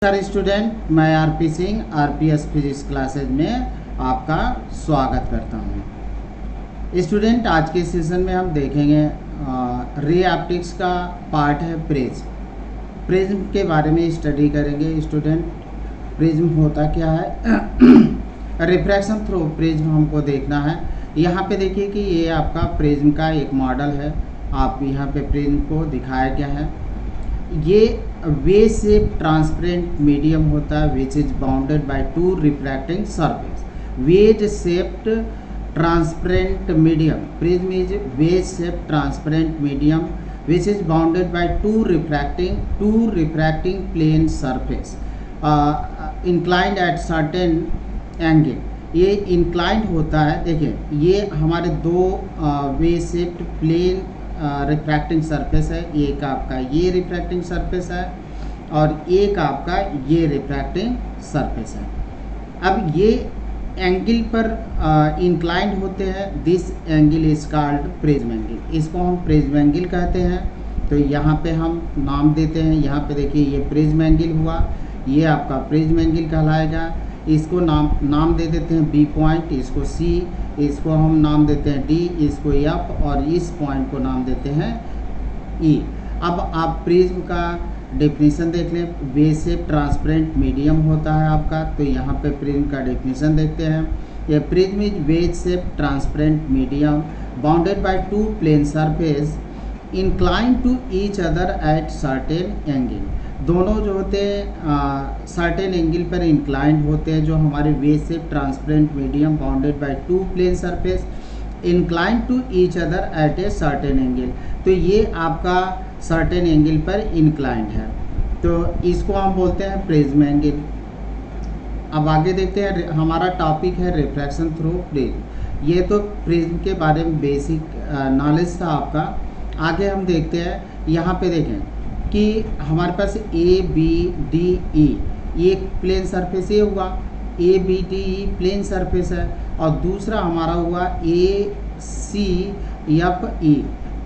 नमस्कार स्टूडेंट, मैं RP Singh RPS physics classes में आपका स्वागत करता हूं। स्टूडेंट, आज के सेशन में हम देखेंगे रे ऑप्टिक्स का पार्ट है प्रिज्म के बारे में स्टडी करेंगे। स्टूडेंट, प्रिज्म होता क्या है रिफ्रैक्शन थ्रू प्रिज्म हमको देखना है। यहाँ पे देखिए कि ये आपका प्रिज्म का एक मॉडल है। आप यहाँ पे प्रिज्म को दिखाया गया है। ये वे शेप ट्रांसपेरेंट मीडियम होता है which is bounded by two refracting surface. Wedge shaped transparent medium, prism is wedge shape transparent medium which is bounded by two refracting plane surface inclined at certain angle. ये inclined होता है। देखिए, ये हमारे दो वे शेप्ड प्लेन रिफ्रैक्टिंग सरफेस है। एक आपका ये रिफ्रैक्टिंग सरफेस है और एक आपका ये रिफ्रैक्टिंग सरफेस है। अब ये एंगल पर इंक्लाइंड होते हैं। This angle is called prism angle. इसको हम प्रिज्म एंगल कहते हैं। तो यहाँ पे हम नाम देते हैं। यहाँ पे देखिए, ये प्रिज्म एंगल हुआ, ये आपका प्रिज्म एंगल कहलाएगा। इसको नाम दे देते हैं बी पॉइंट, इसको सी, इसको हम नाम देते हैं डी, इसको एफ और इस पॉइंट को नाम देते हैं ई। अब आप प्रिज्म का डेफिनेशन देख लें। वे शेप ट्रांसपेरेंट मीडियम होता है आपका। तो यहाँ पे प्रिज्म का डेफिनेशन देखते हैं। ये prism is wedge shape transparent medium bounded by two plane surface inclined to each other at certain angle. दोनों जो होते हैं सर्टेन एंगल पर इंक्लाइंड होते हैं, जो हमारे wedge shape transparent medium bounded by two plane surface inclined to each other at a certain angle. तो ये आपका सर्टेन एंगल पर इंक्लाइंड है, तो इसको हम बोलते हैं प्रिज्म एंगल। अब आगे देखते हैं, हमारा टॉपिक है रिफ्रैक्शन थ्रू प्रिज्म। ये तो प्रिज्म के बारे में बेसिक नॉलेज था आपका। आगे हम देखते हैं, यहाँ पे देखें कि हमारे पास ए बी डी ई एक प्लेन सरफेस ये हुआ, A B D E plane surface है, और दूसरा हमारा हुआ ए सी एफ ई।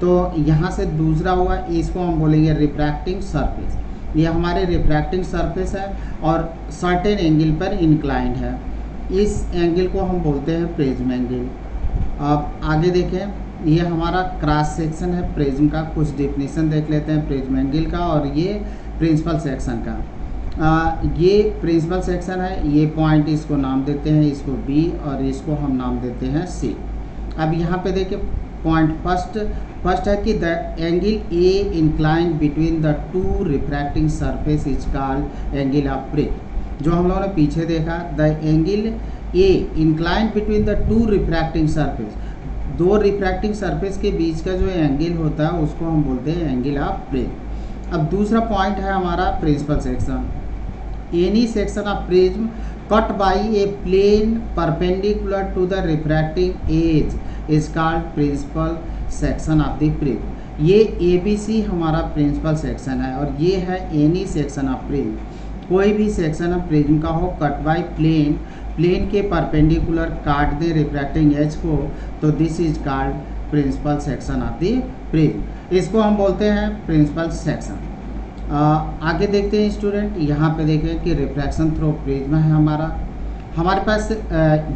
तो यहाँ से दूसरा हुआ, इसको हम बोलेंगे रिफ्रैक्टिंग सरफेस। ये हमारे रिफ्रैक्टिंग सरफेस है और सर्टेन एंगल पर इंक्लाइंड है। इस एंगल को हम बोलते हैं प्रिज्म एंगल। अब आगे देखें, ये हमारा क्रॉस सेक्शन है प्रिज्म का। कुछ डेफिनेशन देख लेते हैं प्रिज्म एंगल का, और ये प्रिंसिपल सेक्शन का। ये प्रिंसिपल सेक्शन है। ये पॉइंट इसको नाम देते हैं, इसको बी, और इसको हम नाम देते हैं सी। अब यहाँ पे देखिए, पॉइंट फर्स्ट है कि the angle A inclined between the two refracting surface is called angle of prism. जो हम लोगों ने पीछे देखा, the angle A inclined between the two refracting surface, दो रिफ्रैक्टिंग सरफेस के बीच का जो एंगल होता है उसको हम बोलते हैं एंगल ऑफ प्रिज्म। अब दूसरा पॉइंट है हमारा principal section. Any section of prism cut by a plane perpendicular to the refracting edge is called principal section of the prism. ये ABC हमारा प्रिंसिपल सेक्शन है, और ये है एनी सेक्शन ऑफ प्रिज्म। कोई भी सेक्शन ऑफ प्रिज्म का हो, कट बाई प्लेन के परपेंडिकुलर काट दे रिफ्रैक्टिंग एज को, तो this is called principal section of the prism. इसको हम बोलते हैं प्रिंसिपल सेक्शन। आगे देखते हैं स्टूडेंट, यहाँ पे देखें कि रिफ्रैक्शन थ्रू प्रिज्म है हमारे पास।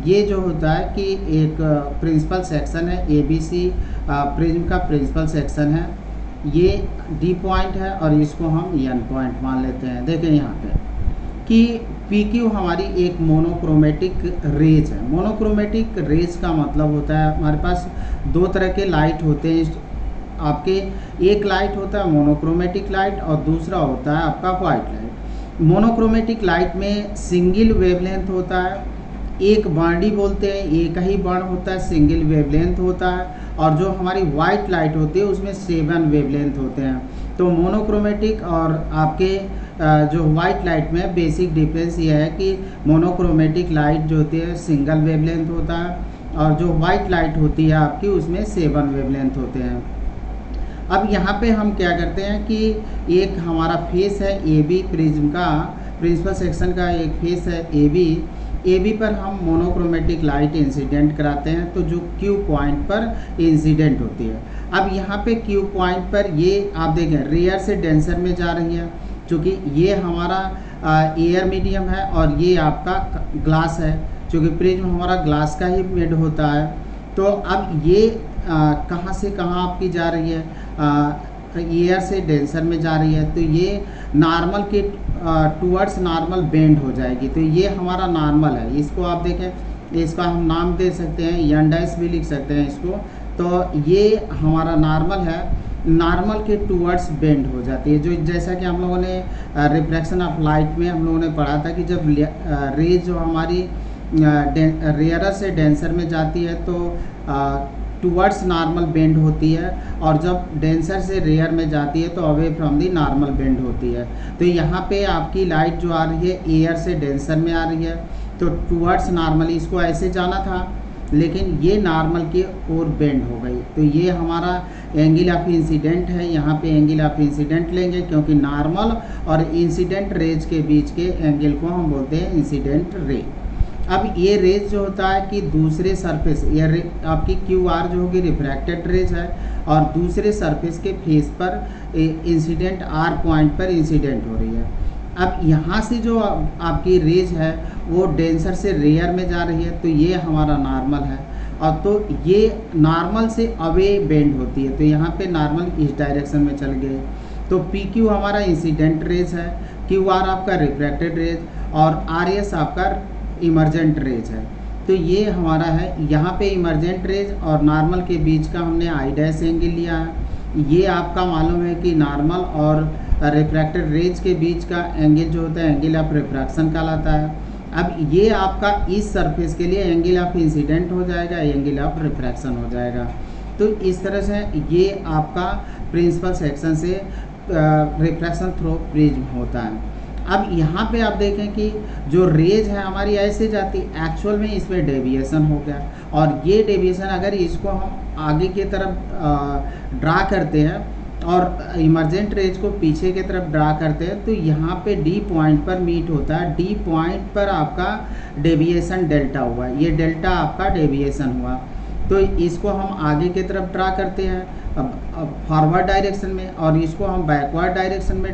ये जो होता है कि एक प्रिंसिपल सेक्शन है, ABC प्रिज्म का प्रिंसिपल सेक्शन है। ये D पॉइंट है और इसको हम N पॉइंट मान लेते हैं। देखें यहाँ पे कि PQ हमारी एक मोनोक्रोमेटिक रेज है। मोनोक्रोमेटिक रेज का मतलब होता है हमारे पास दो तरह के लाइट होते हैं आपके। एक लाइट होता है मोनोक्रोमेटिक लाइट, और दूसरा होता है आपका वाइट लाइट। मोनोक्रोमेटिक लाइट में सिंगल वेवलेंथ होता है, एक बाडी बोलते हैं, एक ही बाण होता है, सिंगल वेवलेंथ होता है। और जो हमारी वाइट लाइट होती है उसमें 7 वेवलेंथ होते हैं। तो मोनोक्रोमेटिक और आपके जो वाइट लाइट में बेसिक डिफरेंस ये है कि मोनोक्रोमेटिक लाइट जो होती है सिंगल वेवलेंथ होता है, और जो वाइट लाइट होती है आपकी उसमें 7 वेवलेंथ होते हैं। अब यहाँ पे हम क्या करते हैं कि एक हमारा फेस है AB प्रिज्म का, प्रिंसिपल सेक्शन का एक फेस है AB पर हम मोनोक्रोमेटिक लाइट इंसिडेंट कराते हैं, तो जो Q पॉइंट पर इंसिडेंट होती है। अब यहाँ पे Q पॉइंट पर ये आप देखें रेयर से डेंसर में जा रही है, चूँकि ये हमारा एयर मीडियम है और ये आपका ग्लास है, चूँकि प्रिज्म हमारा ग्लास का ही मेड होता है। तो अब ये कहाँ से कहाँ आपकी जा रही है, एयर से डेंसर में जा रही है, तो ये नॉर्मल के टूवर्ड्स नॉर्मल बेंड हो जाएगी। तो ये हमारा नॉर्मल है, इसको आप देखें, इसका हम नाम दे सकते हैं, एन डैश भी लिख सकते हैं इसको। तो ये हमारा नॉर्मल है, नॉर्मल के टूवर्ड्स बेंड हो जाती है। जो जैसा कि हम लोगों ने रिफ्रैक्शन ऑफ लाइट में हम लोगों ने पढ़ा था कि जब रेज जो हमारी रेयरर से डेंसर में जाती है तो टूवर्ड्स नॉर्मल बेंड होती है, और जब डेंसर से रेयर में जाती है तो away from the normal bend होती है। तो यहाँ पे आपकी लाइट जो आ रही है एयर से डेंसर में आ रही है, तो टूवर्ड्स नॉर्मली इसको ऐसे जाना था, लेकिन ये नॉर्मल की ओर बेंड हो गई। तो ये हमारा एंगल ऑफ इंसिडेंट है, यहाँ पे एंगल ऑफ इंसिडेंट लेंगे, क्योंकि नॉर्मल और इंसिडेंट रेज के बीच के एंगल को हम बोलते हैं इंसिडेंट रे। अब ये रेज जो होता है कि दूसरे सरफेस, ये आपकी क्यू आर जो होगी रिफ्रैक्टेड रेज है, और दूसरे सरफेस के फेस पर इंसिडेंट आर पॉइंट पर इंसिडेंट हो रही है। अब यहाँ से जो आपकी रेज है वो डेंसर से रेयर में जा रही है, तो ये हमारा नॉर्मल है, और तो ये नॉर्मल से अवे बेंड होती है। तो यहाँ पे नॉर्मल इस डायरेक्शन में चल गए, तो पी क्यू हमारा इंसिडेंट रेज है, क्यू आर आपका रिफ्रैक्टेड रेज, और आर एस आपका इमर्जेंट रेज है। तो ये हमारा है, यहाँ पे इमर्जेंट रेज और नॉर्मल के बीच का हमने आई डैश एंगल लिया है। ये आपका मालूम है कि नॉर्मल और रिफ्रैक्टेड रेज के बीच का एंगल जो होता है एंगल ऑफ रिफ्रैक्शन कहलाता है। अब ये आपका इस सरफेस के लिए एंगल ऑफ इंसिडेंट हो जाएगा, एंगल ऑफ रिफ्रैक्शन हो जाएगा। तो इस तरह से ये आपका प्रिंसिपल सेक्शन से रिफ्रैक्शन थ्रू प्रिज्म होता है। अब यहाँ पे आप देखें कि जो रेज है हमारी ऐसे जाती, एक्चुअल में इसमें डेविएशन हो गया, और ये डेविएशन अगर इसको हम आगे की तरफ ड्रा करते हैं और इमर्जेंट रेज को पीछे की तरफ ड्रा करते हैं, तो यहाँ पे डी पॉइंट पर मीट होता है। डी पॉइंट पर आपका डेविएशन डेल्टा हुआ, ये डेल्टा आपका डेविएशन हुआ। तो इसको हम आगे की तरफ ड्रा करते हैं अब फॉरवर्ड डायरेक्शन में, और इसको हम बैकवर्ड डायरेक्शन में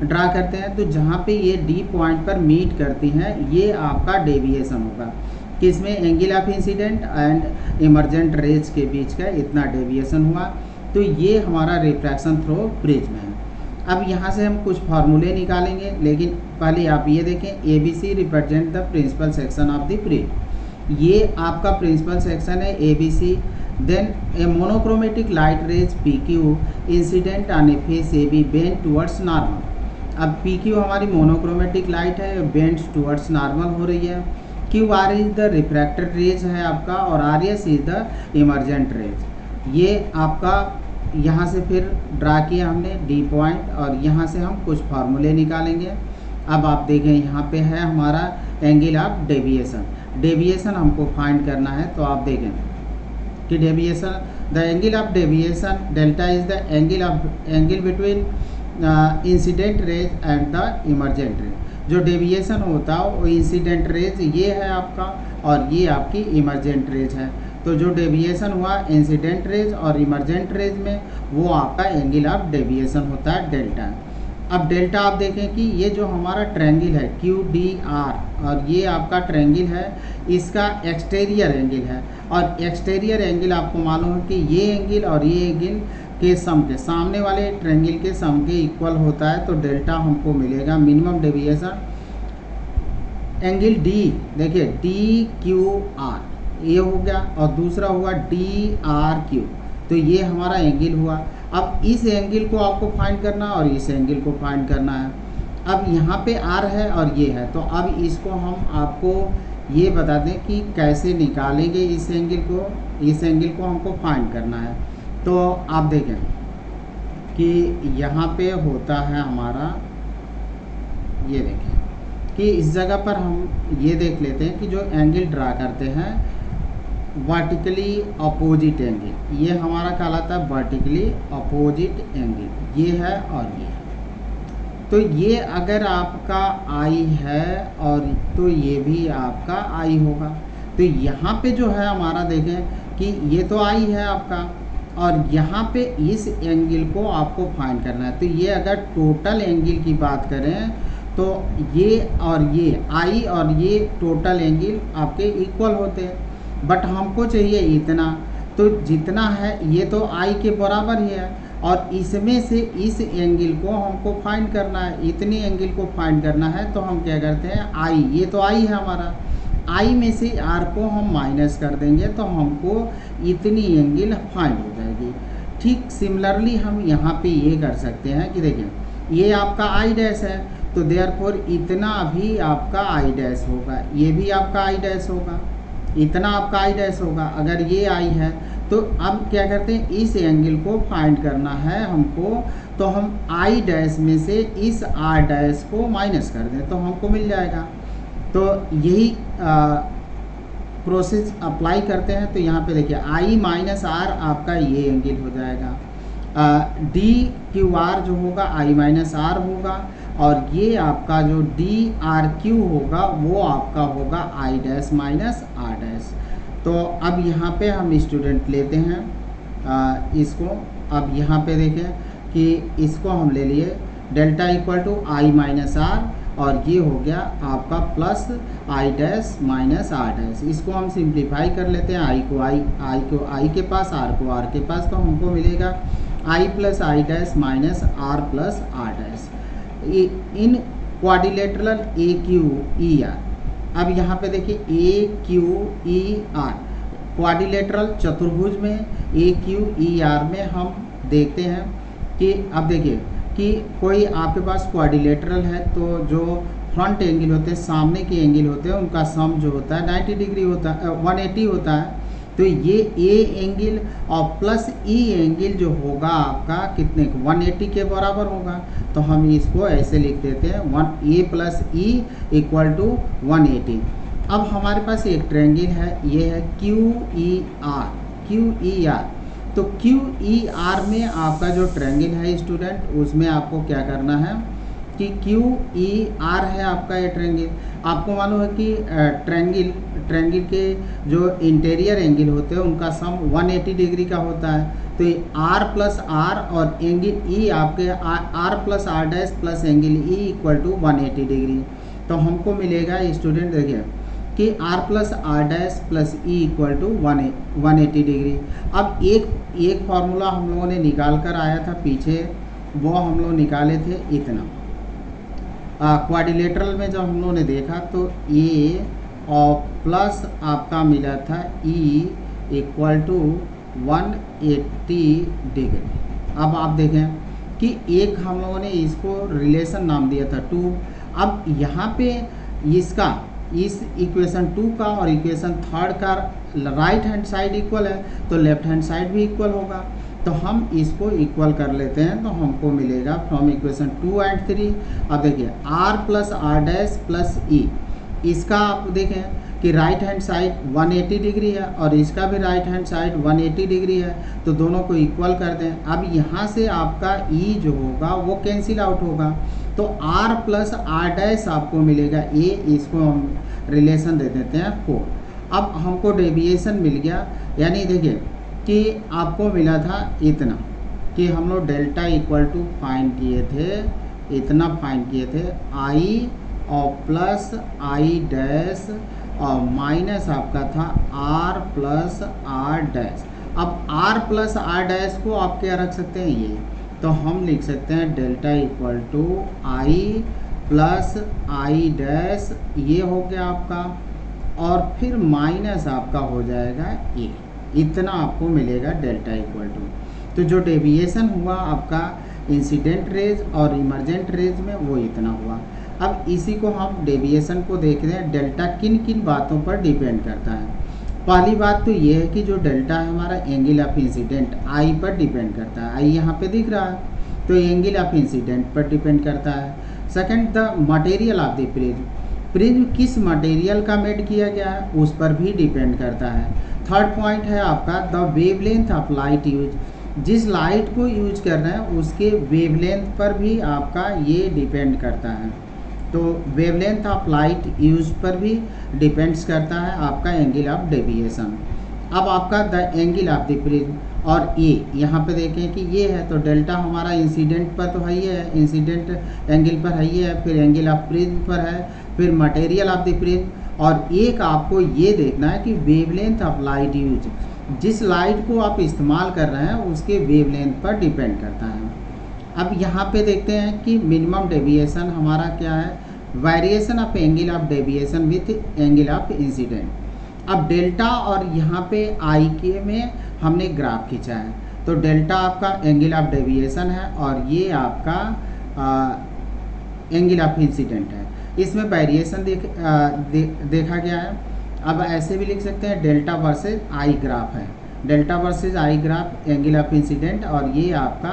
ड्रा करते हैं। तो जहाँ पे ये डी पॉइंट पर मीट करती हैं, ये आपका डेविएशन होगा, किसमें angle of incident and emergent rays के बीच का इतना डेविएशन हुआ। तो ये हमारा रिफ्रैक्शन थ्रू प्रिज्म है। अब यहाँ से हम कुछ फार्मूले निकालेंगे, लेकिन पहले आप ये देखें, A B C represent the principal section of the prism. ये आपका प्रिंसिपल सेक्शन है A B C. Then a monochromatic light rays P Q incident on a face A B bend towards normal. अब P Q हमारी monochromatic light है, bend towards normal हो रही है। Q R is the refracted rays है आपका, और R S is the emergent rays. ये आपका यहाँ से फिर ड्रा किया हमने डी पॉइंट, और यहाँ से हम कुछ फार्मूले निकालेंगे। अब आप देखें यहाँ पे है हमारा एंगल ऑफ डेविएशन। डेविएशन हमको फाइंड करना है, तो आप देखें कि deviation, the angle of deviation delta is the angle between incident rays and the emergent rays. जो डेविएशन होता है वो इंसिडेंट रेज ये है आपका, और ये आपकी इमर्जेंट रेज है। तो जो डेविएशन हुआ इंसिडेंट रेज और इमर्जेंट रेज में, वो आपका एंगल ऑफ डेविएशन होता है डेल्टा। अब डेल्टा आप देखें कि ये जो हमारा ट्रायंगल है क्यू डी आर, और ये आपका ट्रायंगल है, इसका एक्सटीरियर एंगल है, और एक्सटीरियर एंगल आपको मालूम है कि ये एंगल और ये एंगल के सम के, सामने वाले ट्रायंगल के सम के इक्वल होता है। तो डेल्टा हमको मिलेगा मिनिमम डेविएशन एंगल डी, देखिए डी क्यू आर ये हो गया, और दूसरा हुआ डी आर क्यू। तो ये हमारा एंगल हुआ। अब इस एंगल को आपको फाइंड करना और इस एंगल को फाइंड करना है। अब यहाँ पे आर है और ये है, तो अब इसको हम आपको ये बता दें कि कैसे निकालेंगे इस एंगल को। इस एंगल को हमको फाइंड करना है। तो आप देखें कि यहाँ पे होता है हमारा, ये देखें कि इस जगह पर हम ये देख लेते हैं कि जो एंगल ड्रा करते हैं वर्टिकली अपोजिट एंगल, ये हमारा कहलाता है वर्टिकली अपोजिट एंगल, ये है और ये है। तो ये अगर आपका आई है और तो ये भी आपका आई होगा। तो यहाँ पे जो है हमारा देखें कि ये तो आई है आपका, और यहाँ पे इस एंगल को आपको फाइंड करना है। तो ये अगर टोटल एंगल की बात करें तो ये और ये आई और ये टोटल एंगल आपके इक्वल होते हैं, बट हमको चाहिए इतना, तो जितना है ये तो आई के बराबर ही है और इसमें से इस एंगल को हमको फाइंड करना है, इतनी एंगल को फाइंड करना है। तो हम क्या करते हैं, आई, ये तो आई है हमारा, आई में से आर को हम माइनस कर देंगे तो हमको इतनी एंगल फाइंड हो जाएगी। ठीक सिमिलरली हम यहाँ पे ये कर सकते हैं कि देखिए ये आपका आई डैश है, तो देयरफॉर इतना भी आपका आई डैश होगा, ये भी आपका आई डैश होगा, इतना आपका आई डैश होगा। अगर ये आई है तो अब क्या करते हैं, इस एंगल को फाइंड करना है हमको, तो हम आई डैश में से इस आर डैश को माइनस कर दें तो हमको मिल जाएगा। तो यही प्रोसेस अप्लाई करते हैं। तो यहाँ पे देखिए आई माइनस आर आपका ये एंगल हो जाएगा, डी क्यू आर जो होगा आई माइनस आर होगा, और ये आपका जो डी आर क्यू होगा वो आपका होगा I dash minus R dash. तो अब यहाँ पे हम स्टूडेंट लेते हैं इसको, अब यहाँ पे देखें कि इसको हम ले लिए delta equal to I minus R, और ये हो गया आपका plus I dash minus R dash. इसको हम सिंप्लीफाई कर लेते हैं, आई को आई के पास, आर को आर के पास, तो हमको मिलेगा I plus I dash minus R plus R dash in quadrilateral A Q E R. अब यहाँ पे देखिए A Q E R quadrilateral चतुर्भुज में ए क्यू ई आर में हम देखते हैं कि अब देखिए कि कोई आपके पास क्वाड्रिलेटरल है तो जो फ्रंट एंगल होते हैं, सामने के एंगल होते हैं, उनका सम जो होता है 90 डिग्री होता है, 180 होता है। तो ये ए एंगल और प्लस ई एंगल जो होगा आपका कितने 180 के बराबर होगा। तो हम इसको ऐसे लिख देते हैं 1 ए प्लस ई इक्वल टू 180। अब हमारे पास एक ट्रायंगल है, ये है क्यू ई आर। तो क्यू ई आर में आपका जो ट्रायंगल है स्टूडेंट, उसमें आपको क्या करना है कि क्यू ई आर है आपका ये ट्रायंगल। आपको मालूम है कि ट्रायंगल के जो इंटीरियर एंगल होते हैं उनका सम 180 डिग्री का होता है। तो ये आर प्लस आर और एंगल ई आपके R plus R dash plus angle E equal to 180 degree. तो हमको मिलेगा स्टूडेंट देखिए कि R plus R dash plus E equal to 180 degree. अब एक फार्मूला हम लोगों ने निकाल कर आया था पीछे, वो हम लोग निकाले थे इतना, क्वाड्रिलेटरल में जब हम लोगों ने देखा तो ए और प्लस आपका मिला था ई इक्वल टू 180 डिग्री। अब आप देखें कि एक हम लोगों ने इसको रिलेशन नाम दिया था 2। अब यहाँ पे इसका इस इक्वेशन 2 का और इक्वेशन 3 का राइट हैंड साइड इक्वल है तो लेफ्ट हैंड साइड भी इक्वल होगा। तो हम इसको इक्वल कर लेते हैं तो हमको मिलेगा फ्रॉम इक्वेशन 2 एंड 3। अब देखिए R plus R dash plus E, इसका आप देखें कि राइट हैंड साइड 180 डिग्री है और इसका भी राइट हैंड साइड 180 डिग्री है, तो दोनों को इक्वल कर दें। अब यहाँ से आपका ई जो होगा वो कैंसिल आउट होगा, तो आर प्लस आर डैश आपको मिलेगा ए, इसको हम रिलेशन दे देते हैं 4। अब हमको डेविएशन मिल गया, यानी देखिए कि आपको मिला था इतना कि हम लोग डेल्टा इक्वल टू फाइंड किए थे, इतना फाइंड किए थे आई और प्लस आई डैश और माइनस आपका था आर प्लस आर डैश। अब आर प्लस आर डैश को आप क्या रख सकते हैं ये, तो हम लिख सकते हैं delta equal to I plus I dash, ये हो गया आपका, और फिर माइनस आपका हो जाएगा ये, इतना आपको मिलेगा डेल्टा इक्वल टू। तो जो डेविएशन हुआ आपका इंसिडेंट रेज और इमर्जेंट रेज में वो इतना हुआ। अब इसी को हम डेविएशन को देख रहे हैं, डेल्टा किन किन बातों पर डिपेंड करता है। पहली बात तो ये है कि जो डेल्टा है हमारा एंगल ऑफ इंसिडेंट आई पर डिपेंड करता है, आई यहाँ पे दिख रहा है तो एंगल ऑफ इंसिडेंट पर डिपेंड करता है। Second the material of the prism, prism किस मटेरियल का मेड किया गया है उस पर भी डिपेंड करता है। थर्ड पॉइंट है आपका the wavelength of light use, जिस लाइट को यूज कर रहे हैं उसके वेवलेंथ पर भी आपका ये डिपेंड करता है। तो वेवलेंथ ऑफ लाइट यूज पर भी डिपेंड्स करता है आपका एंगल ऑफ डेविएशन। अब आपका the angle of the prism, और ए यहाँ पे देखें कि ये है, तो डेल्टा हमारा इंसिडेंट पर तो है ही है, इंसिडेंट एंगल पर है ही है, फिर एंगल ऑफ प्रिज्म पर है, फिर मटेरियल ऑफ द प्रिज्म, और एक आपको ये देखना है कि वेवलेंथ ऑफ लाइट यूज, जिस लाइट को आप इस्तेमाल कर रहे हैं उसके वेवलेंथ पर डिपेंड करता है। अब यहाँ पे देखते हैं कि मिनिमम डेविएशन हमारा क्या है, variation of angle of deviation with angle of incident. अब डेल्टा और यहाँ पे आई के में हमने ग्राफ खींचा है, तो डेल्टा आपका एंगल ऑफ डेविएशन है और ये आपका एंगल ऑफ इंसिडेंट है। इसमें वेरिएशन देखा गया है। अब ऐसे भी लिख सकते हैं डेल्टा वर्सेज आई ग्राफ है, delta versus I graph angle of incident, और ये आपका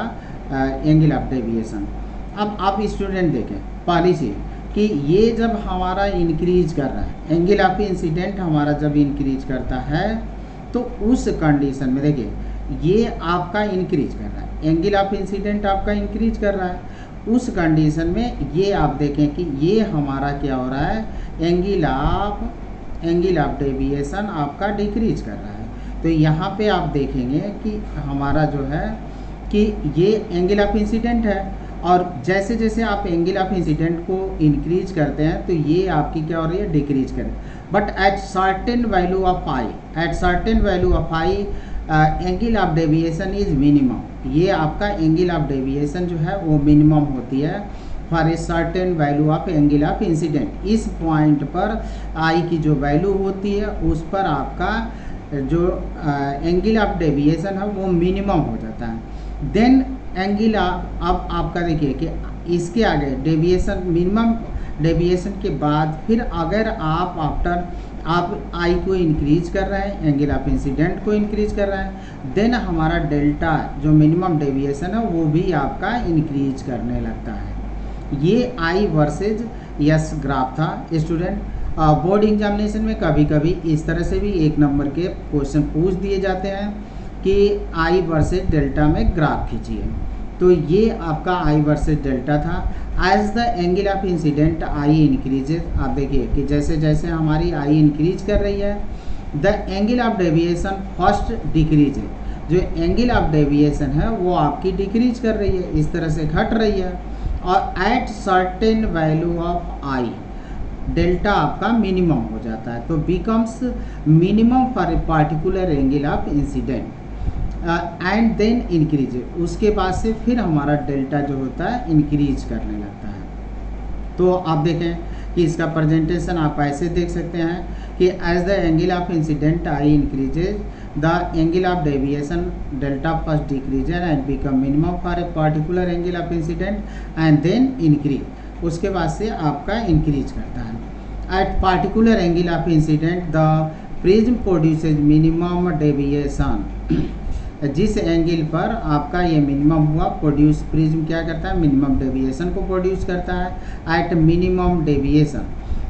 एंगल ऑफ डेविएशन। अब आप स्टूडेंट देखें पहली चीज़ कि ये जब हमारा इंक्रीज कर रहा है, एंगल ऑफ इंसिडेंट हमारा जब इंक्रीज करता है तो उस कंडीशन में देखिए ये आपका इंक्रीज कर रहा है, एंगल ऑफ इंसिडेंट आपका इंक्रीज कर रहा है, उस कंडीशन में ये आप देखें कि ये हमारा क्या हो रहा है, एंगल ऑफ डेविएशन आपका डिक्रीज कर रहा है। तो यहाँ पे आप देखेंगे कि हमारा जो है कि ये एंगल ऑफ इंसिडेंट है, और जैसे जैसे आप एंगल ऑफ इंसिडेंट को इंक्रीज करते हैं तो ये आपकी क्या हो रही है, डिक्रीज कर। But at certain value of I, eight certain value of I angle of deviation is minimum. ये आपका एंगल ऑफ डेविएशन जो है वो मिनिमम होती है for a certain value of angle of incident. इस पॉइंट पर आई की जो वैल्यू होती है उस पर आपका जो एंगल ऑफ डेविएशन है वो मिनिमम हो जाता है। देन एंगल अब आपका देखिए कि इसके आगे डेविएशन, मिनिमम डेविएशन के बाद फिर अगर आप आफ्टर आप आई को इंक्रीज कर रहे हैं, एंगल ऑफ इंसिडेंट को इंक्रीज कर रहे हैं, देन हमारा डेल्टा जो मिनिमम डेविएशन है वो भी आपका इंक्रीज करने लगता है। ये आई वर्सेज यस ग्राफ था स्टूडेंट। बोर्ड एग्जामिनेशन में कभी कभी इस तरह से भी 1 नंबर के क्वेश्चन पूछ दिए जाते हैं कि आई वर्सेज डेल्टा में ग्राफ खींचिए। तो ये आपका आई वर्सेज डेल्टा था। As the angle of incident I increases, आप देखिए कि जैसे जैसे हमारी आई इंक्रीज कर रही है the angle of deviation first decrease है, जो एंगल ऑफ डेविएशन है वो आपकी डिक्रीज कर रही है, इस तरह से घट रही है। और at certain value of I delta आपका मिनिमम हो जाता है, तो becomes minimum for a particular angle of incident and then increase. उसके बाद से फिर हमारा डेल्टा जो होता है इंक्रीज करने लगता है। तो आप देखें कि इसका प्रेजेंटेशन आप ऐसे देख सकते हैं कि as the angle of incident I increases the angle of deviation delta first decreases and become minimum for a particular angle of incident and then increase. उसके बाद से आपका इंक्रीज करता है। At particular angle of incident the prism produces minimum deviation. जिस angle पर आपका ये मिनिमम हुआ, प्रोड्यूस प्रिज्म क्या करता है, मिनिमम डेविएशन को प्रोड्यूस करता है। Eight minimum deviation,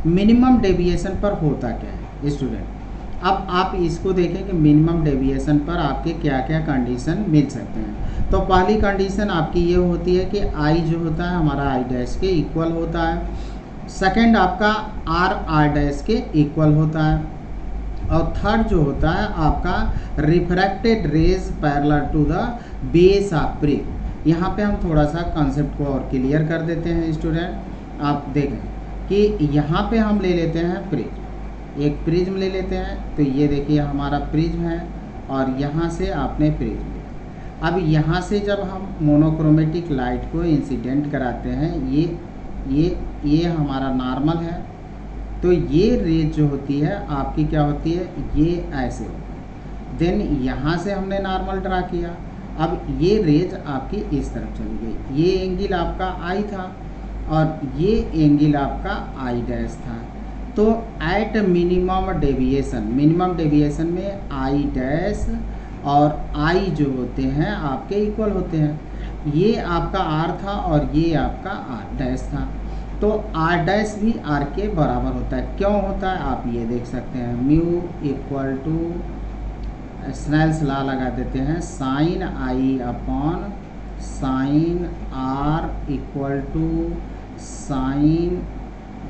minimum deviation पर होता क्या है स्टूडेंट। अब आप इसको देखें कि मिनिमम डेविएशन पर आपके क्या क्या कंडीशन मिल सकते हैं। तो पहली कंडीशन आपकी ये होती है कि आई जो होता है हमारा आई डैश के इक्वल होता है। सेकंड आपका आर डैश के इक्वल होता है। और थर्ड जो होता है आपका refracted rays parallel to the base of prism. यहाँ पे हम थोड़ा सा कॉन्सेप्ट को और क्लियर कर देते हैं स्टूडेंट। आप देखें कि यहाँ पे हम ले लेते हैं प्रिज्म, एक प्रिज्म ले लेते हैं। तो ये देखिए हमारा प्रिज्म है और यहाँ से आपने प्रिज्म लिया। अब यहाँ से जब हम मोनोक्रोमेटिक लाइट को इंसिडेंट कराते हैं, ये हमारा नॉर्मल है। तो ये रेज जो होती है आपकी क्या होती है, ये ऐसे होगा। देन यहाँ से हमने नॉर्मल ड्रा किया, अब ये रेज आपकी इस तरफ चली गई। ये एंगल आपका आई था और ये एंगल आपका आई डैश था। तो eight minimum deviation, minimum deviation में आई डैश और आई जो होते हैं आपके इक्वल होते हैं। ये आपका आर था और ये आपका आर डैश था। तो आर डैश भी आर के बराबर होता है। क्यों होता है आप ये देख सकते हैं, mu equal to Snell's law लगा देते हैं, sine I upon sine R equal to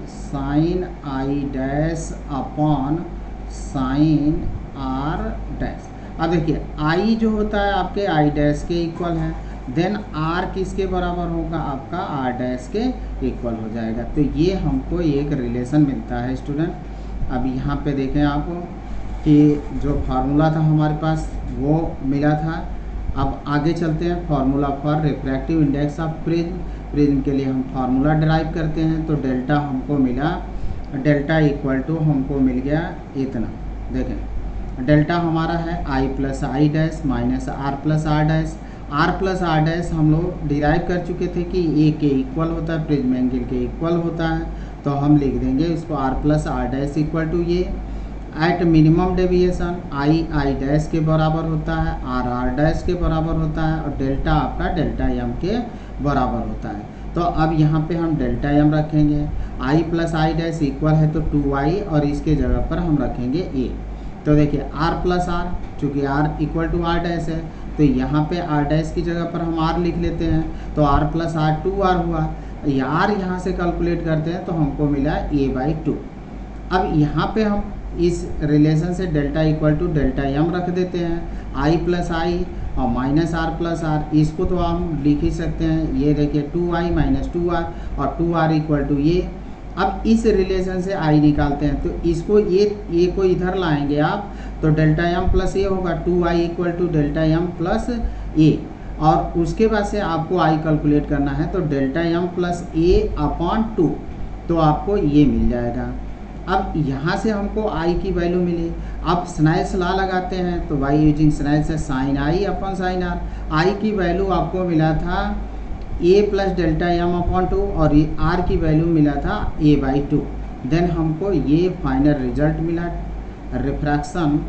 sine I dash upon sine R dash. अब देखिए आई जो होता है आपके आई डैश के इक्वल है, देन आर किसके बराबर होगा, आपका आर डैश के इक्वल हो जाएगा। तो ये हमको एक रिलेशन मिलता है स्टूडेंट। अब यहाँ पे देखें आप कि जो फार्मूला था हमारे पास वो मिला था। अब आगे चलते हैं, formula for refractive index of prism. Prism के लिए हम फार्मूला डिराइव करते हैं। तो डेल्टा हमको मिला, डेल्टा इक्वल टू हमको मिल गया इतना। देखें डेल्टा हमारा है I plus I dash minus R plus R dash. R plus R dash हम लोग डिराइव कर चुके थे कि ए के इक्वल होता है, प्रिज्म एंगल के इक्वल होता है। तो हम लिख देंगे इसको R plus R dash equal to ये at minimum deviation I I dash के बराबर होता है, आर आर डैश के बराबर होता है, और डेल्टा आपका डेल्टा एम के बराबर होता है। तो अब यहाँ पे हम डेल्टा एम रखेंगे, आई प्लस आई डैश इक्वल है तो 2i, और इसके जगह पर हम रखेंगे ए। तो देखिए आर प्लस आर, चूँकि R equal to R dash है तो यहाँ पे आर डैश की जगह पर हम आर लिख लेते हैं। तो आर प्लस आर 2r हुआ, आर यहाँ से कैलकुलेट करते हैं तो हमको मिला a/2। अब यहाँ पे हम इस रिलेशन से delta equal to delta M रख देते हैं, आई प्लस आई और माइनस आर प्लस आर। इसको तो हम लिख ही सकते हैं, ये देखिए 2i माइनस 2r और 2r इक्वल टू ये। अब इस रिलेशन से आई निकालते हैं तो इसको ये को इधर लाएंगे आप तो डेल्टा एम प्लस ए होगा, 2i equal to delta M plus A. और उसके बाद से आपको आई कैलकुलेट करना है तो डेल्टा एम प्लस ए अपॉन 2, तो आपको ये मिल जाएगा। अब यहाँ से हमको आई की वैल्यू मिली। अब स्नाइल्स लॉ लगाते हैं तो बाई यूजिंग स्नाइल्स से sine I upon sine R. I की वैल्यू आपको मिला था A plus delta M upon 2 और आर की वैल्यू मिला था a/2। देन हमको ये फाइनल रिजल्ट मिला रिफ्रैक्शन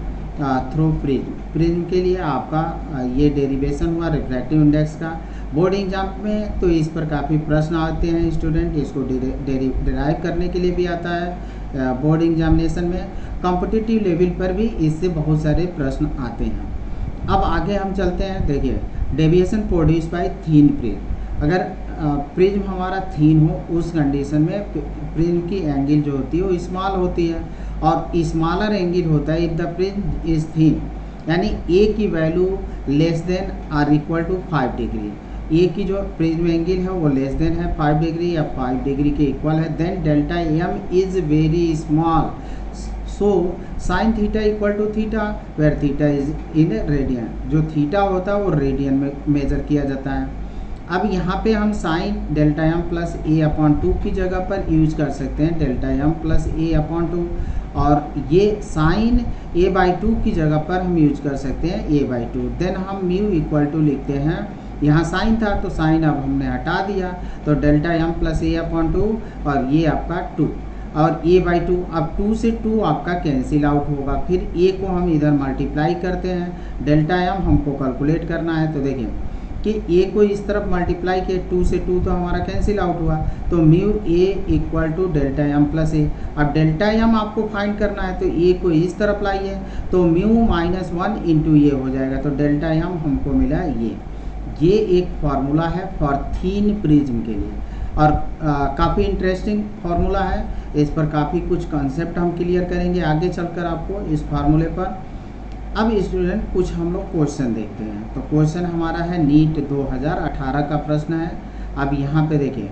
थ्रू प्रिज्म। प्रिज्म के लिए आपका ये डेरिवेशन हुआ रिफ्रैक्टिव इंडेक्स का। बोर्ड एग्जाम में तो इस पर काफ़ी प्रश्न आते हैं स्टूडेंट, इसको डिराइव करने के लिए भी आता है बोर्ड एग्जामिनेशन में। कॉम्पिटिटिव लेवल पर भी इससे बहुत सारे प्रश्न आते हैं। अब आगे हम चलते हैं, देखिए deviation produce by thin prism. अगर प्रिज्म हमारा थीन हो उस कंडीशन में प्रिज्म की एंगल जो होती है वो स्मॉल होती है, और स्मॉलर एंगल होता है if the prism is thin, यानी ए की वैल्यू less than R equal to 5 degree. A की जो प्रिज्म एंगल है वो लेस देन है 5 डिग्री या 5 डिग्री के इक्वल है, then delta M is very small, so sine theta equal to theta where theta is in radian. जो theta होता है वो रेडियन में मेजर किया जाता है। अब यहाँ पे हम साइन डेल्टा एम प्लस ए अपॉन 2 की जगह पर यूज कर सकते हैं डेल्टा एम प्लस ए अपॉन 2, और ये साइन a/2 की जगह पर हम यूज कर सकते हैं a/2। देन हम म्यू इक्वल टू लिखते हैं, यहाँ साइन था तो साइन अब हमने हटा दिया तो डेल्टा एम प्लस ए अपॉन 2 और ये आपका 2 और a/2। अब 2 से 2 आपका कैंसिल आउट होगा, फिर a को हम इधर मल्टीप्लाई करते हैं, डेल्टा एम हमको कैलकुलेट करना है। तो देखिए कि a को इस तरफ मल्टीप्लाई किए 2 से 2 तो हमारा कैंसिल आउट हुआ, तो mu a equal to delta M plus A. अब डेल्टा एम आपको फाइंड करना है तो a को इस तरफ लाइए तो म्यू माइनस 1 इंटू ये हो जाएगा, तो डेल्टा एम हमको मिला ये एक फार्मूला है फॉर थीन प्रिज्म के लिए, और काफ़ी इंटरेस्टिंग फार्मूला है। इस पर काफ़ी कुछ कंसेप्ट हम क्लियर करेंगे आगे चलकर आपको इस फार्मूले पर। अब स्टूडेंट कुछ हम लोग क्वेश्चन देखते हैं, तो क्वेश्चन हमारा है नीट 2018 का प्रश्न है। अब यहाँ पे देखिए,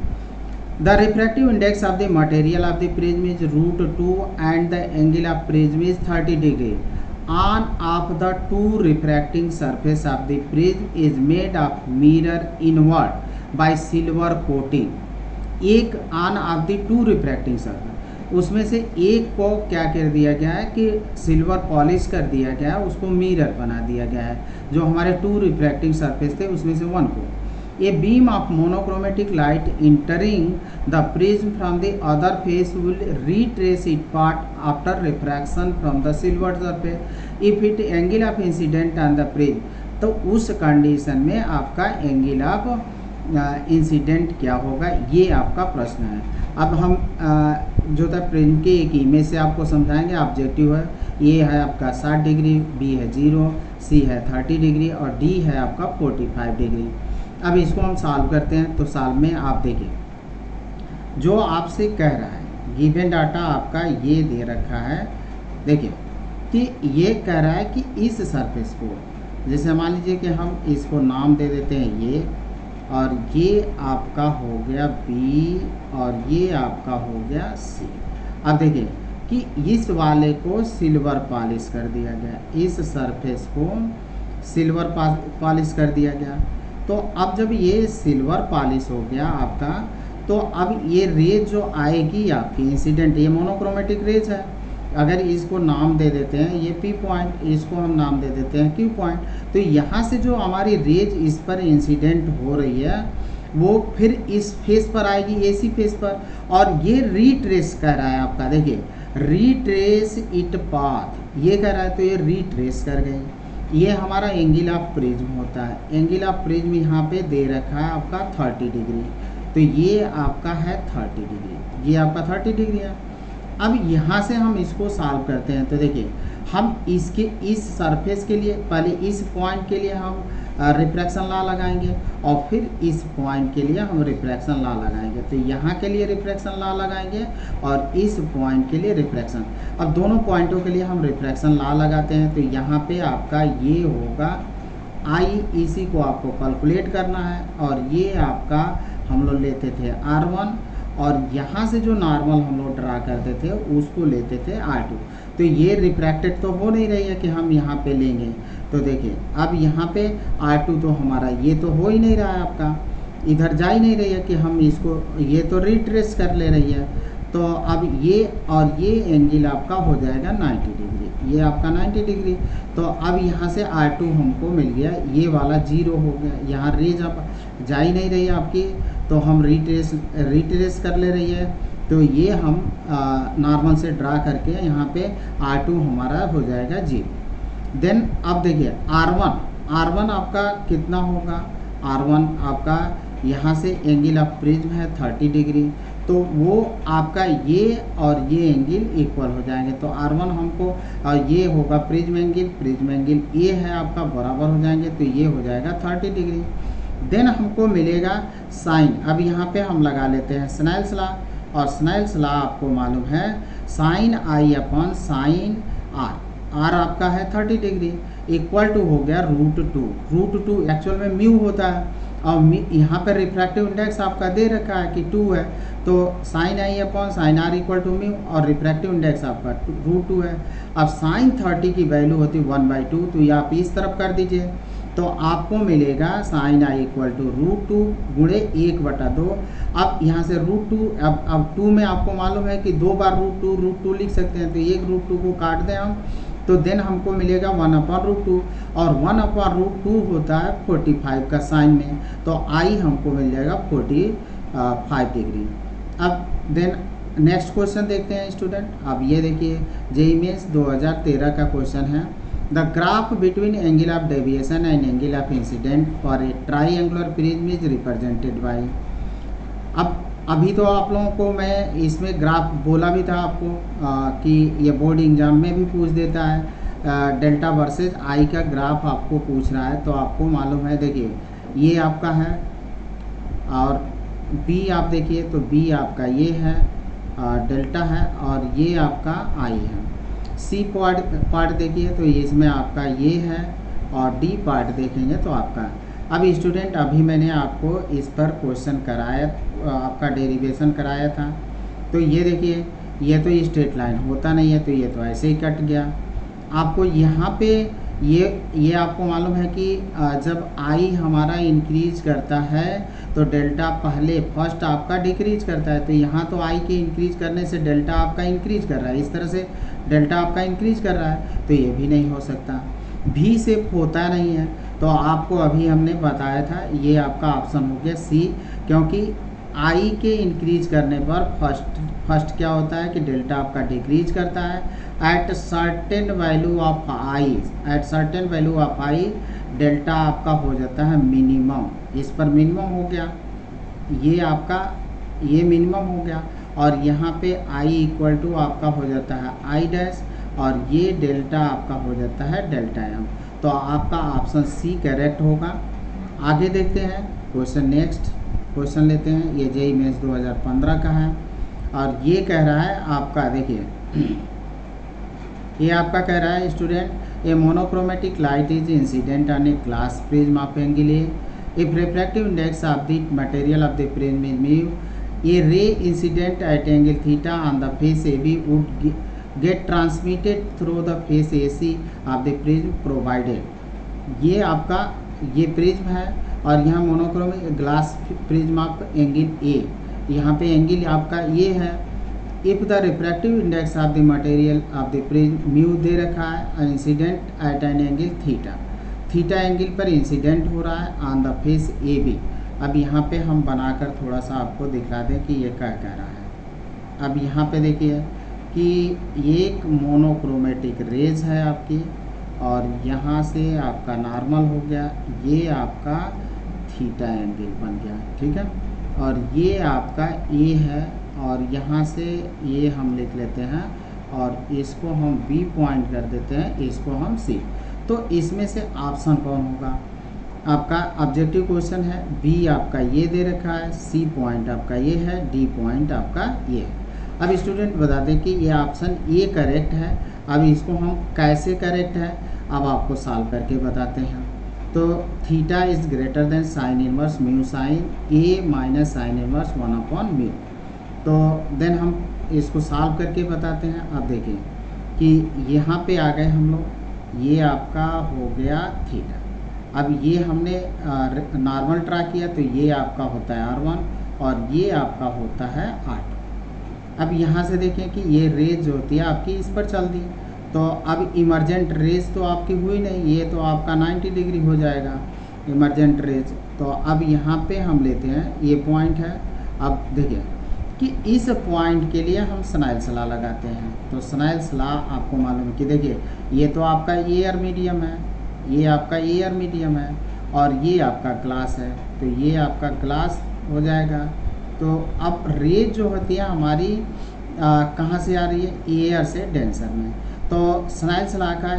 the refractive index of the material of the prism is √2 and the angle of prism is 30 degree one of the 2 refracting surface of the prism is made of mirror inward by silver coating. एक one of the 2 refracting surface, उसमें से एक को क्या कर दिया गया है कि सिल्वर पॉलिश कर दिया गया है, उसको मिरर बना दिया गया है। जो हमारे 2 रिफ्रैक्टिंग सरफेस थे उसमें से 1 को, a beam of monochromatic light entering the prism from the other face will retrace it part after refraction from the silver surface if it angle of incident on the prism. तो उस condition में आपका angle of incident क्या होगा, ये आपका प्रश्न है। अब हम जो था प्रिज्म के एक इमेज से आपको समझाएंगे। ऑब्जेक्टिव है, ए है आपका 60 डिग्री, बी है 0, सी है 30 डिग्री और डी है आपका 45 डिग्री। अब इसको हम सॉल्व करते हैं। तो सॉल्व में आप देखिए जो आपसे कह रहा है गिवन डाटा आपका ये दे रखा है। देखिए कि ये कह रहा है कि इस सरफेस को, जैसे मान लीजिए कि हम इसको नाम दे देते हैं ये, और ये आपका हो गया बी और ये आपका हो गया सी। अब देखिए कि इस वाले को सिल्वर पॉलिश कर दिया गया, इस सरफेस को सिल्वर पॉलिश कर दिया गया। तो अब जब ये सिल्वर पॉलिश हो गया आपका, तो अब ये रेज जो आएगी आपकी इंसिडेंट, ये मोनोक्रोमेटिक रेज है। अगर इसको नाम दे देते हैं ये पी पॉइंट, इसको हम नाम दे देते हैं क्यू पॉइंट, तो यहाँ से जो हमारी रेज इस पर इंसिडेंट हो रही है वो फिर इस फेस पर आएगी, एसी फेस पर, और ये रीट्रेस कर रहा है आपका। देखिए रीट्रेस इट पाथ ये कह रहा है, तो ये रीट्रेस कर गई। ये हमारा एंगल ऑफ प्रिज्म होता है। एंगल ऑफ प्रिज्म यहाँ पे दे रखा है आपका 30 डिग्री, तो ये आपका है 30 डिग्री, ये आपका 30 डिग्री है। अब यहाँ से हम इसको सॉल्व करते हैं, तो देखिए हम इसके इस सरफेस के लिए पहले इस पॉइंट के लिए हम रिफ्रैक्शन लॉ लगाएंगे, और फिर इस पॉइंट के लिए हम रिफ्रैक्शन लॉ लगाएंगे। तो यहाँ के लिए रिफ्रैक्शन लॉ लगाएंगे और इस पॉइंट के लिए रिफ्रैक्शन। अब दोनों पॉइंटों के लिए हम रिफ्रैक्शन लॉ लगाते हैं, तो यहाँ पे आपका ये होगा आई, इसी को आपको कैलकुलेट करना है, और ये आपका हम लोग लेते थे R1, और यहाँ से जो नॉर्मल हम लोग ड्रा करते थे उसको लेते थे R2। तो ये रिफ्रैक्टेड तो हो नहीं रही है कि हम यहाँ पे लेंगे, तो देखिए अब यहाँ पे R2 तो हमारा ये तो हो ही नहीं रहा है आपका, इधर जा ही नहीं रही है कि हम इसको, ये तो रिट्रेस कर ले रही है। तो अब ये और ये एंगल आपका हो जाएगा 90 डिग्री, ये आपका 90 डिग्री। तो अब यहाँ से R2 हमको मिल गया, ये वाला 0 हो गया, यहाँ रेज अब जा ही नहीं रही है आपकी, तो हम रिट्रेस कर ले रही है। तो ये हम नॉर्मल से ड्रा करके यहाँ पे R2 हमारा हो जाएगा 0। देन अब देखिए R1 आपका कितना होगा, R1 आपका यहाँ से एंगल ऑफ प्रिज्म है 30 डिग्री, तो वो आपका ये और ये एंगल इक्वल हो जाएंगे। तो R1 हमको ये होगा प्रिज्म एंगल ये है आपका, बराबर हो जाएंगे, तो ये हो जाएगा 30 डिग्री। देन हमको मिलेगा साइन। अब यहाँ पे हम लगा लेते हैं स्नेल्स लॉ, और स्नेल्स लॉ आपको मालूम है sine I upon sine R आपका है 30 डिग्री, इक्वल टू हो गया √2 एक्चुअल में म्यू होता है, और यहाँ पर रिफ्रैक्टिव इंडेक्स आपका दे रखा है कि 2 है, तो sine I upon sine R equal to mu, और रिफ्रैक्टिव इंडेक्स आपका √2 है। अब साइन 30 की वैल्यू होती है 1/2, तो ये आप इस तरफ कर दीजिए, तो आपको मिलेगा साइन आई इक्वल टू √2 गुणे 1/2। अब यहाँ से √2, अब 2 में आपको मालूम है कि 2 बार √2 लिख सकते हैं, तो एक √2 को काट दें हम, तो देन हमको मिलेगा 1/√2, और 1/√2 होता है 45 का साइन में, तो आई हमको मिल जाएगा 45 डिग्री। अब देन नेक्स्ट क्वेश्चन देखते हैं स्टूडेंट। अब ये देखिए जेईई मेंस 2013 का क्वेश्चन है, the graph between angle of deviation and angle of incident for a triangular prism is represented by. अब अभी तो आप लोगों को मैं इसमें ग्राफ बोला भी था आपको कि ये बोर्ड एग्जाम में भी पूछ देता है, डेल्टा वर्सेस आई का ग्राफ आपको पूछ रहा है, तो आपको मालूम है, देखिए ये आपका है, और बी आप देखिए तो बी आपका ये है, डेल्टा है, और ये आपका आई है। सी पार्ट देखिए तो इसमें आपका ये है, और डी पार्ट देखेंगे तो आपका। अब स्टूडेंट अभी मैंने आपको इस पर क्वेश्चन कराया, आपका डेरिवेशन कराया था, तो ये देखिए ये तो स्ट्रेट लाइन होता नहीं है, तो ये तो ऐसे ही कट गया। आपको यहाँ पे ये आपको मालूम है कि जब आई हमारा इंक्रीज करता है तो डेल्टा पहले फर्स्ट आपका डिक्रीज करता है, तो यहाँ तो आई के इंक्रीज करने से डेल्टा आपका इंक्रीज कर रहा है, इस तरह से डेल्टा आपका इंक्रीज कर रहा है, तो ये भी नहीं हो सकता। भी शेप होता नहीं है, तो आपको अभी हमने बताया था, ये आपका ऑप्शन हो गया सी, क्योंकि आई के इंक्रीज करने पर फर्स्ट क्या होता है कि डेल्टा आपका डिक्रीज करता है eight certain value of I, delta आपका हो जाता है मिनिमम, इस पर मिनिमम हो गया, ये आपका ये मिनिमम हो गया, और यहाँ पे आई इक्वल टू आपका हो जाता है आई डैश, और ये डेल्टा आपका हो जाता है डेल्टा एम। तो आपका ऑप्शन सी करेक्ट होगा। आगे देखते हैं क्वेश्चन, नेक्स्ट क्वेश्चन लेते हैं, ये जेईई मेंस 2015 का है, और ये कह रहा है आपका, देखिए ये आपका कह रहा है student, a monochromatic light is incident on a glass prism of angle A, if refractive index of the material of the prism is mu, a ray incident at angle theta on the face A B would get transmitted through the face A C of the prism provided. ये आपका ये prism है और यहाँ monochromatic glass prism of angle A, यहाँ पे angle आपका ये है। If the refractive index of the material of the prism mu दे रखा है, incident at an angle theta, theta angle पर इंसिडेंट हो रहा है on the face A B. अब यहाँ पे हम बनाकर थोड़ा सा आपको दिखा दें कि ये क्या कह रहा है। अब यहाँ पे देखिए कि एक मोनोक्रोमेटिक रेज है आपकी और यहाँ से आपका नॉर्मल हो गया, ये आपका थीटा एंगल बन गया, ठीक है। और ये आपका ए है और यहाँ से ये हम लिख लेते हैं और इसको हम बी पॉइंट कर देते हैं, इसको हम सी। तो इसमें से ऑप्शन कौन होगा? आपका ऑब्जेक्टिव क्वेश्चन है, बी आपका ये दे रखा है, सी पॉइंट आपका ये है, डी पॉइंट आपका ये है। अब स्टूडेंट बता दें कि ये ऑप्शन ए करेक्ट है। अब इसको हम कैसे करेक्ट है अब आपको सॉल्व करके बताते हैं। तो theta is greater than sine inverse mu sine A minus sine inverse 1/म्यू। तो देन हम इसको सॉल्व करके बताते हैं। अब देखिए कि यहाँ पे आ गए हम लोग, ये आपका हो गया थीटा। अब ये हमने नॉर्मल ड्रा किया तो ये आपका होता है R1 और ये आपका होता है R2। अब यहाँ से देखें कि ये रेज जो होती है आपकी इस पर चल दी, तो अब इमरजेंट रेज तो आपकी हुई नहीं, ये तो आपका 90 डिग्री हो जाएगा इमरजेंट रेज। तो अब यहाँ पे हम लेते हैं ये पॉइंट है। अब देखिए कि इस पॉइंट के लिए हम स्नेल्स लॉ लगाते हैं। तो स्नेल्स लॉ आपको मालूम है कि देखिए ये तो आपका एयर मीडियम है, ये आपका एयर मीडियम है और ये आपका ग्लास है, तो ये आपका ग्लास हो जाएगा। तो अब रेज जो होती है हमारी कहाँ से आ रही है? एयर से डेंसर में। तो स्नेल्स लॉ का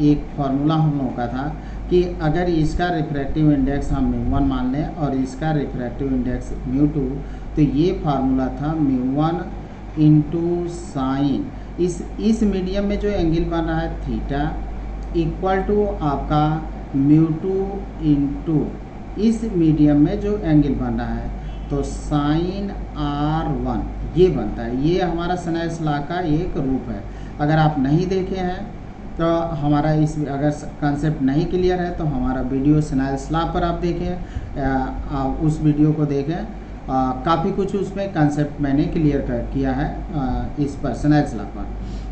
एक फार्मूला हम लोगों का था कि अगर इसका रिफ्रैक्टिव इंडेक्स हम μ1 मान लें और इसका रिफ्रैक्टिव इंडेक्स μ2, तो ये फार्मूला था μ1 इंटू साइन इस मीडियम में जो एंगल बन रहा है थीटा इक्वल टू आपका μ2 इंटू इस मीडियम में जो एंगल बन रहा है, तो साइन R1 ये बनता है। ये हमारा स्नेल्स लॉ का एक रूप है। अगर आप नहीं देखे हैं तो हमारा इस अगर कंसेप्ट नहीं क्लियर है तो हमारा वीडियो स्नेल्स लॉ पर आप देखें, उस वीडियो को देखें। काफ़ी कुछ उसमें कंसेप्ट मैंने क्लियर किया है इस पर स्नेल्स लॉ पर।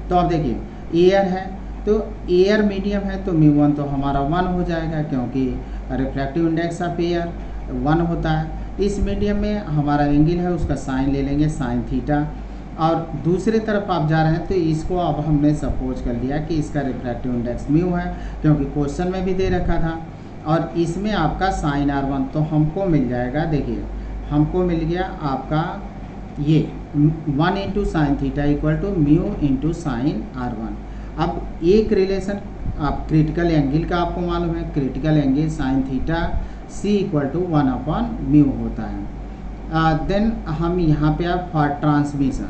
तो आप देखिए एयर है तो एयर मीडियम है तो μ1 तो हमारा 1 हो जाएगा, क्योंकि रिफ्रैक्टिव इंडेक्स ऑफ एयर 1 होता है। इस मीडियम में हमारा एंगल है उसका साइन ले लेंगे, साइन थीटा। और दूसरे तरफ आप जा रहे हैं तो इसको अब हमने सपोज कर लिया कि इसका रिफ्रैक्टिव इंडेक्स म्यू है, क्योंकि क्वेश्चन में भी दे रखा था। और इसमें आपका साइन R1 तो हमको मिल जाएगा, देखिए हमको मिल गया आपका ये 1 into sine theta equal to mu into sine R1। अब एक रिलेशन आप क्रिटिकल एंगल का आपको मालूम है, critical angle sine theta C equal to 1/म्यू होता है। देन हम यहाँ पे आप फॉर ट्रांसमिशन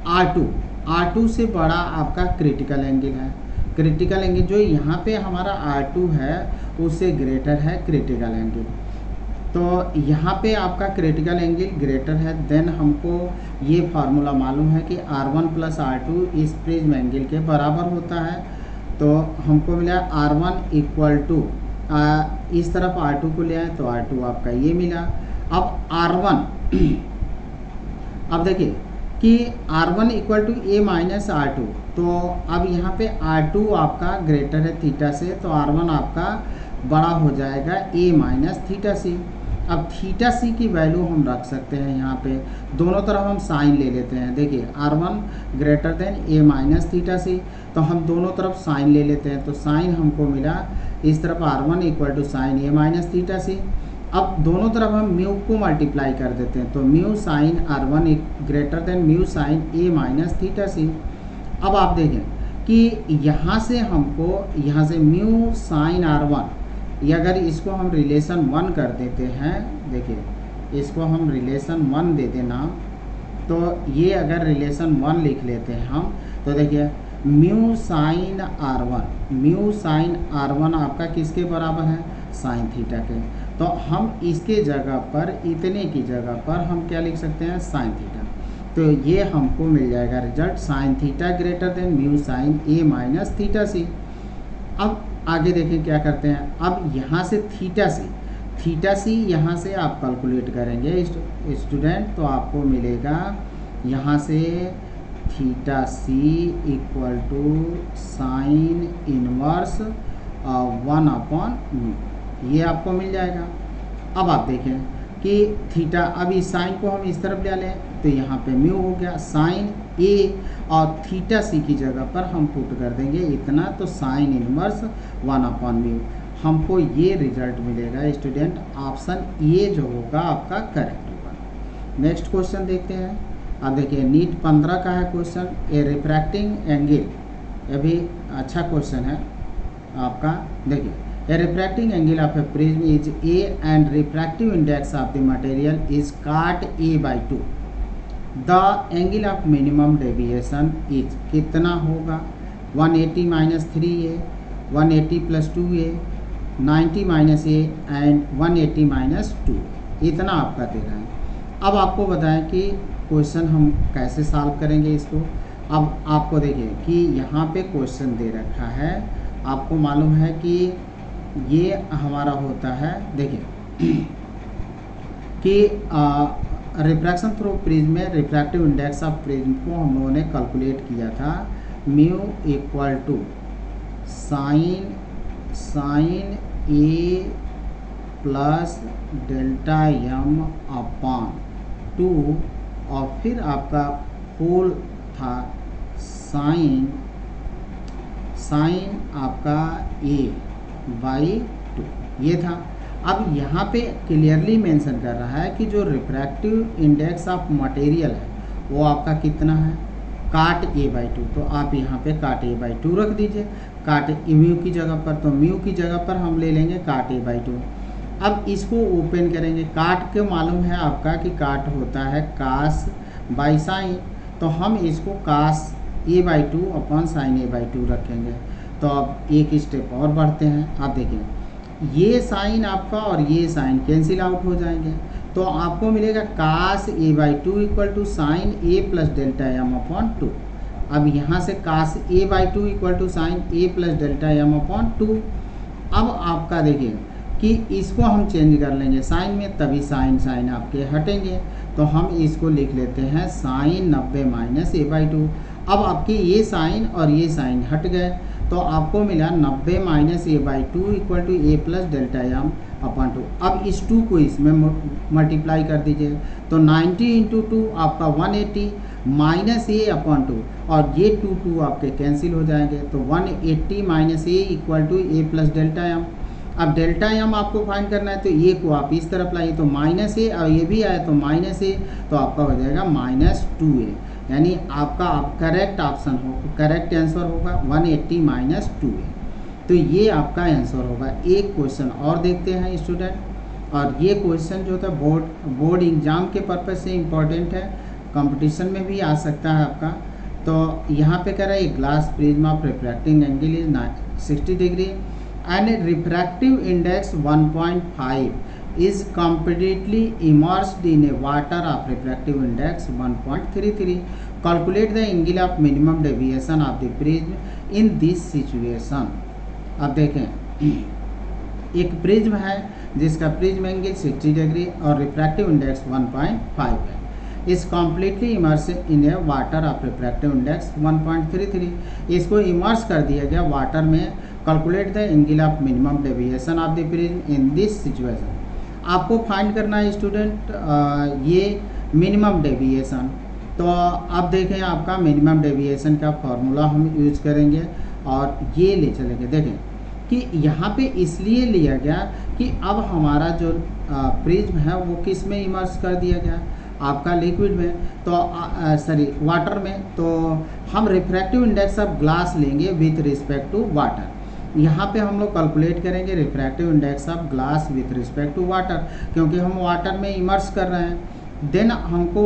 R2 से बड़ा आपका क्रिटिकल एंगल है। क्रिटिकल एंगल जो यहाँ पे हमारा R2 है उससे ग्रेटर है क्रिटिकल एंगल। तो यहाँ पे आपका क्रिटिकल एंगल ग्रेटर है, देन हमको ये फार्मूला मालूम है कि R1 प्लस R2 इस प्रिज्म एंगल के बराबर होता है। तो हमको मिला R1 इक्वल टू इस तरफ R2 को ले आए तो R2 आपका ये मिला। अब R1 अब देखिए कि R1 equal to A minus R2, तो अब यहाँ पे R2 आपका ग्रेटर है थीटा से, तो R1 आपका बड़ा हो जाएगा A माइनस थीटा सी। अब थीटा सी की वैल्यू हम रख सकते हैं यहाँ पे, दोनों तरफ हम साइन ले लेते हैं। देखिए R1 greater than A minus theta C, तो हम दोनों तरफ साइन ले लेते हैं। तो साइन हमको मिला इस तरफ R1 equal to sine A minus theta C. अब दोनों तरफ हम म्यू को मल्टीप्लाई कर देते हैं, तो mu sine R1 greater than mu sine A minus theta C. अब आप देखें कि यहाँ से हमको यहाँ से म्यू साइन R1 ये अगर इसको हम रिलेशन 1 कर देते हैं, देखिए इसको हम रिलेशन 1 दे देना, तो ये अगर रिलेशन 1 लिख लेते हैं हम, तो देखिए mu sine R1, mu sine R1 आपका किसके बराबर है, साइन थीटा के। तो हम इसके जगह पर, इतने की जगह पर हम क्या लिख सकते हैं, साइन थीटा। तो ये हमको मिल जाएगा result, sine theta greater than mu sine A minus theta C. अब आगे देखें क्या करते हैं। अब यहाँ से थीटा सी यहाँ से आप कैलकुलेट करेंगे स्टूडेंट, तो आपको मिलेगा यहाँ से theta C equal to sine inverse 1/म्यू, ये आपको मिल जाएगा। अब आप देखें कि थीटा, अब इस साइन को हम इस तरफ ले लें तो यहाँ पे म्यू हो गया, साइन ए और थीटा सी की जगह पर हम पुट कर देंगे इतना, तो साइन इनवर्स 1/म्यू। हमको ये रिजल्ट मिलेगा स्टूडेंट, ऑप्शन ए जो होगा आपका करेक्ट होगा। नेक्स्ट क्वेश्चन देखते हैं। अब देखिए नीट 15 का है क्वेश्चन, ए रिफ्रैक्टिंग एंगल, ये भी अच्छा क्वेश्चन है आपका। देखिए A refracting angle of a prism is A and refractive index of the material is cot A/2. The angle of minimum deviation is कितना होगा, 180 minus 3A, 180 plus 2A, 90 minus A and 180 minus 2, इतना आपका दे रहा है। अब आपको बताएं कि क्वेश्चन हम कैसे सॉल्व करेंगे इसको। अब आपको देखिए कि यहाँ पे क्वेश्चन दे रखा है, आपको मालूम है कि ये हमारा होता है, देखिए कि रिफ्रैक्शन थ्रू प्रिज्म में रिफ्रैक्टिव इंडेक्स ऑफ प्रिज्म को हम लोगों ने कैलकुलेट किया था, mu equal to sine A plus delta M upon 2, और फिर आपका होल था साइन आपका A/2, ये था। अब यहाँ पे क्लियरली मेंशन कर रहा है कि जो रिफ्रैक्टिव इंडेक्स ऑफ मटेरियल है वो आपका कितना है, काट A/2। तो आप यहाँ पे काट A/2 रख दीजिए, काट म्यू की जगह पर, तो म्यू की जगह पर हम ले लेंगे काट A/2। अब इसको ओपन करेंगे, काट के मालूम है आपका कि काट होता है कास बाई साइन, तो हम इसको कास A/2 अपॉन साइन A/2 रखेंगे। तो अब एक स्टेप और बढ़ते हैं। आप देखिए ये साइन आपका और ये साइन कैंसिल आउट हो जाएंगे, तो आपको मिलेगा cos A/2 equal to sine A plus delta M upon 2। अब यहाँ से cos A/2 equal to sine A plus delta M upon 2। अब आपका देखिए कि इसको हम चेंज कर लेंगे साइन में, तभी साइन आपके हटेंगे, तो हम इसको लिख लेते हैं साइन 90 माइनस A/2। अब आपके ये साइन और ये साइन हट गए, तो आपको मिला 90 minus A/2 equal to A plus delta M upon 2। अब इस 2 को इसमें मल्टीप्लाई कर दीजिए, तो 90 इंटू 2 आपका 180 माइनस A अपॉन 2, और ये 2 आपके कैंसिल हो जाएंगे, तो 180 minus A equal to A plus delta M. अब डेल्टा एम आपको फाइंड करना है, तो ये को आप इस तरफ लाइए, तो माइनस A, और ये भी आया तो माइनस A, तो आपका हो जाएगा -2A, यानी आपका करेक्ट ऑप्शन हो, करेक्ट आंसर होगा 180 माइनस 2A। तो ये आपका आंसर होगा। एक क्वेश्चन और देखते हैं स्टूडेंट, और ये क्वेश्चन जो था बोर्ड एग्जाम के पर्पज से इम्पोर्टेंट है, कंपटीशन में भी आ सकता है आपका। तो यहाँ पे कह रहा है glass prism of refracting angle is 60 degree and refractive index 1.5 is completely immersed in a water of refractive index 1.33. Calculate the angle of minimum deviation of the prism in this situation. अब देखें एक prism है जिसका prism angle 60 degree और refractive index 1.5 है, इस completely immerse in A water of refractive index 1.33। इसको immerse कर दिया गया वाटर में। Calculate the angle of minimum deviation of the prism in this situation. आपको फाइंड करना है स्टूडेंट ये मिनिमम डेविएशन। तो अब देखें आपका मिनिमम डेविएशन का फॉर्मूला हम यूज करेंगे और ये ले चलेंगे। देखें कि यहाँ पे इसलिए लिया गया कि अब हमारा जो प्रिज्म है वो किस में इमर्स कर दिया गया, आपका लिक्विड में, तो सॉरी वाटर में। तो हम रिफ्रैक्टिव इंडेक्स ऑफ ग्लास लेंगे विथ रिस्पेक्ट टू वाटर। यहाँ पे हम लोग कैलकुलेट करेंगे refractive index of glass with respect to water, क्योंकि हम वाटर में इमर्स कर रहे हैं। देन हमको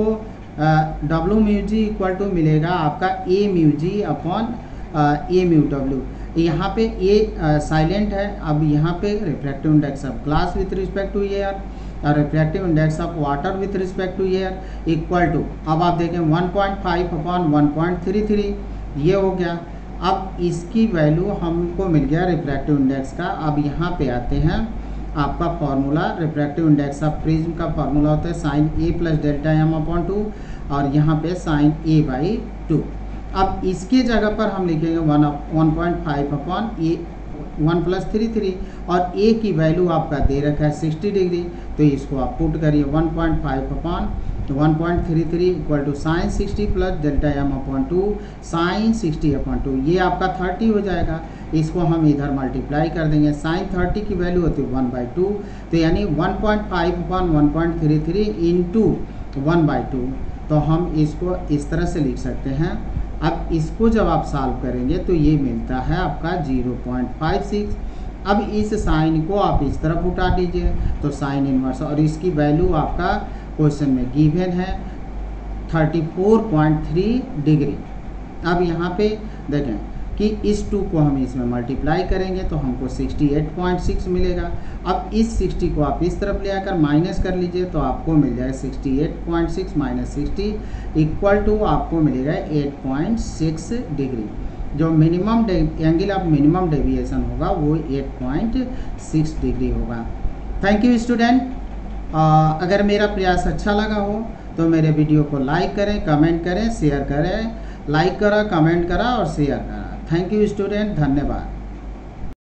W mu G equal to मिलेगा आपका A mu G upon A mu W. यहाँ पे ए साइलेंट है। अब यहाँ पे refractive index of glass with respect to air और refractive index of water with respect to air equal to, अब आप देखें 1.5 अपॉन 1.33 ये हो गया। अब इसकी वैल्यू हमको मिल गया रिफ्रैक्टिव इंडेक्स का। अब यहाँ पे आते हैं, आपका formula refractive index of prism का फार्मूला होता है sign A plus delta M upon 2 और यहाँ पे साइन ए बाई 2। अब इसके जगह पर हम लिखेंगे 1.5 अपॉन ए 1 प्लस 33 और ए की वैल्यू आपका दे रखा है 60 डिग्री, तो इसको आप पुट करिए 1.5 upon 1.33 equal to sine 60 plus delta M upon 2 sine 60 upon 2, ये आपका 30 हो जाएगा। इसको हम इधर मल्टीप्लाई कर देंगे, साइन 30 की वैल्यू होती है 1/2, तो यानी 1.5 अपॉन 1.33 इंटू 1/2, तो हम इसको इस तरह से लिख सकते हैं। अब इसको जब आप सॉल्व करेंगे तो ये मिलता है आपका 0.56। अब इस साइन को आप इस तरफ उठा दीजिए तो साइन इनवर्स, और इसकी वैल्यू आपका क्वेश्चन में गिवन है 34.3 डिग्री। अब यहाँ पे देखें कि इस 2 को हम इसमें मल्टीप्लाई करेंगे तो हमको 68.6 मिलेगा। अब इस 60 को आप इस तरफ ले आकर माइनस कर लीजिए तो आपको मिल जाएगा 68.6 माइनस 60 इक्वल टू आपको मिलेगा 8.6 डिग्री। जो minimum angle of minimum deviation होगा वो 8.6 डिग्री होगा। Thank you student. अगर मेरा प्रयास अच्छा लगा हो तो मेरे वीडियो को लाइक करें, कमेंट करें, शेयर करें। लाइक करा, कमेंट करा और शेयर करा। थैंक यू स्टूडेंट, धन्यवाद।